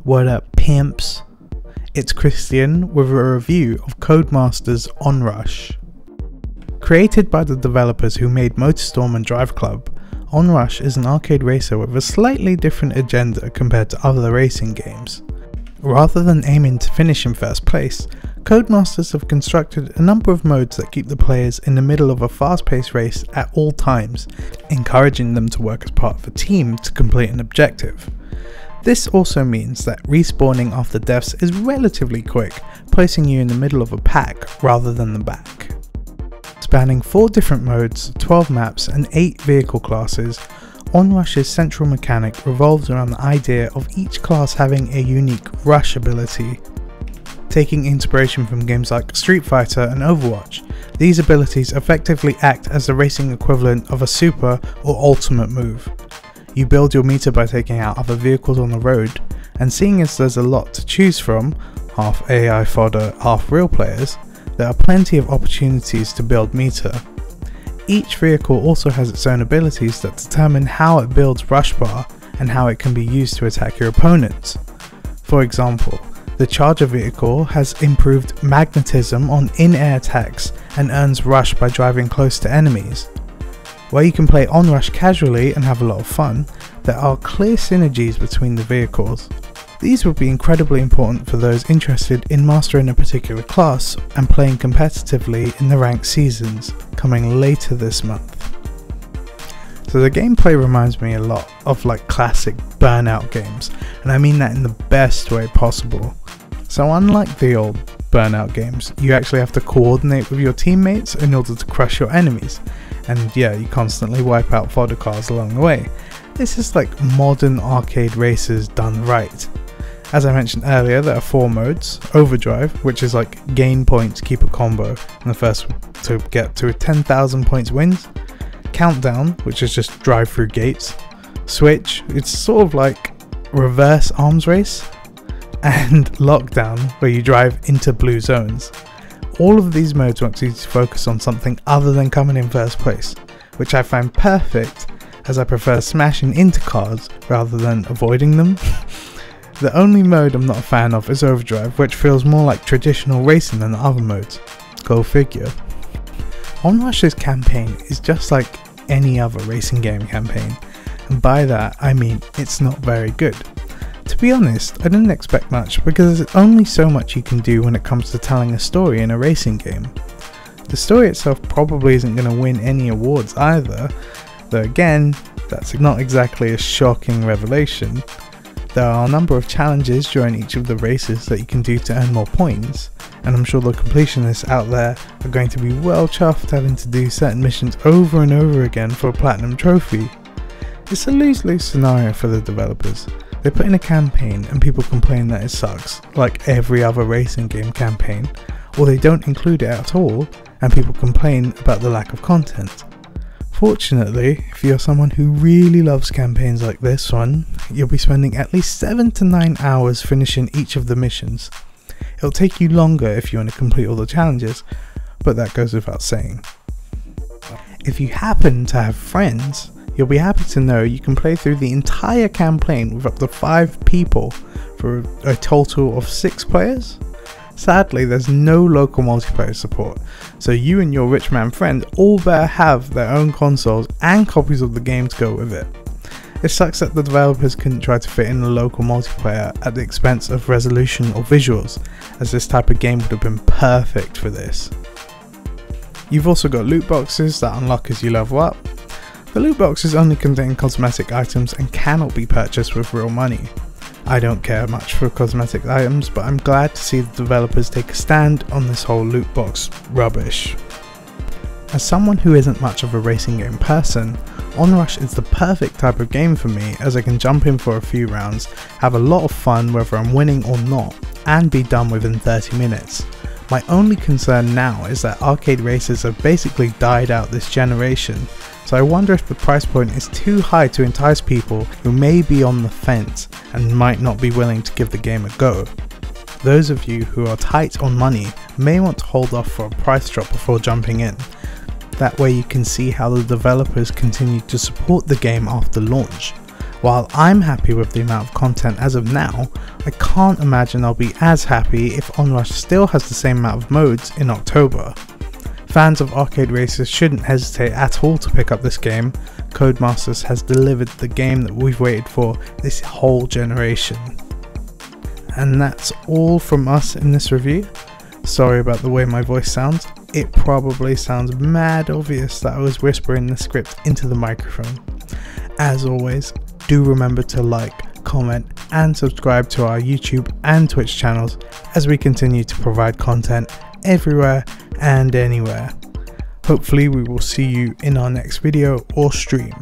What up, pimps? It's Christian with a review of Codemasters ONRUSH. Created by the developers who made MotorStorm and Drive Club, ONRUSH is an arcade racer with a slightly different agenda compared to other racing games. Rather than aiming to finish in first place, Codemasters have constructed a number of modes that keep the players in the middle of a fast-paced race at all times, encouraging them to work as part of a team to complete an objective. This also means that respawning after deaths is relatively quick, placing you in the middle of a pack rather than the back. Spanning 4 different modes, 12 maps and 8 vehicle classes, ONRUSH's central mechanic revolves around the idea of each class having a unique rush ability. Taking inspiration from games like Street Fighter and Overwatch, these abilities effectively act as the racing equivalent of a super or ultimate move. You build your meter by taking out other vehicles on the road, and seeing as there's a lot to choose from, half AI fodder, half real players, there are plenty of opportunities to build meter. Each vehicle also has its own abilities that determine how it builds rush bar and how it can be used to attack your opponents. For example, the Charger vehicle has improved magnetism on in-air attacks and earns rush by driving close to enemies. While you can play ONRUSH casually and have a lot of fun, there are clear synergies between the vehicles. These will be incredibly important for those interested in mastering a particular class and playing competitively in the ranked seasons, coming later this month. So the gameplay reminds me a lot of like classic Burnout games, and I mean that in the best way possible. So unlike the old Burnout games, you actually have to coordinate with your teammates in order to crush your enemies, and yeah, you constantly wipe out fodder cars along the way. This is like modern arcade races done right. As I mentioned earlier, there are 4 modes: Overdrive, which is like gain points, keep a combo, and the first to get to 10,000 points wins. Countdown, which is just drive through gates. Switch, it's sort of like reverse arms race. And Lockdown, where you drive into blue zones. All of these modes want you to focus on something other than coming in first place, which I find perfect as I prefer smashing into cars rather than avoiding them. The only mode I'm not a fan of is Overdrive, which feels more like traditional racing than the other modes. Go figure. ONRUSH's campaign is just like any other racing game campaign, and by that I mean it's not very good. To be honest, I didn't expect much because there's only so much you can do when it comes to telling a story in a racing game. The story itself probably isn't going to win any awards either, though again, that's not exactly a shocking revelation. There are a number of challenges during each of the races that you can do to earn more points, and I'm sure the completionists out there are going to be well chuffed having to do certain missions over and over again for a platinum trophy. It's a lose-lose scenario for the developers. They put in a campaign and people complain that it sucks, like every other racing game campaign, or they don't include it at all and people complain about the lack of content. Fortunately, if you're someone who really loves campaigns like this one, you'll be spending at least 7 to 9 hours finishing each of the missions. It'll take you longer if you want to complete all the challenges, but that goes without saying. If you happen to have friends, you'll be happy to know you can play through the entire campaign with up to 5 people for a total of 6 players. Sadly, there's no local multiplayer support, so you and your rich man friend all better have their own consoles and copies of the game to go with it. It sucks that the developers couldn't try to fit in a local multiplayer at the expense of resolution or visuals, as this type of game would have been perfect for this. You've also got loot boxes that unlock as you level up. The loot boxes only contain cosmetic items and cannot be purchased with real money. I don't care much for cosmetic items, but I'm glad to see the developers take a stand on this whole loot box rubbish. As someone who isn't much of a racing game person, ONRUSH is the perfect type of game for me, as I can jump in for a few rounds, have a lot of fun whether I'm winning or not, and be done within 30 minutes. My only concern now is that arcade races have basically died out this generation, so I wonder if the price point is too high to entice people who may be on the fence and might not be willing to give the game a go. Those of you who are tight on money may want to hold off for a price drop before jumping in. That way you can see how the developers continue to support the game after launch, While I'm happy with the amount of content as of now, I can't imagine I'll be as happy if ONRUSH still has the same amount of modes in October. Fans of arcade races shouldn't hesitate at all to pick up this game. Codemasters has delivered the game that we've waited for this whole generation. And that's all from us in this review. Sorry about the way my voice sounds. It probably sounds mad obvious that I was whispering the script into the microphone. As always, do remember to like, comment and subscribe to our YouTube and Twitch channels as we continue to provide content everywhere and anywhere. Hopefully we will see you in our next video or stream.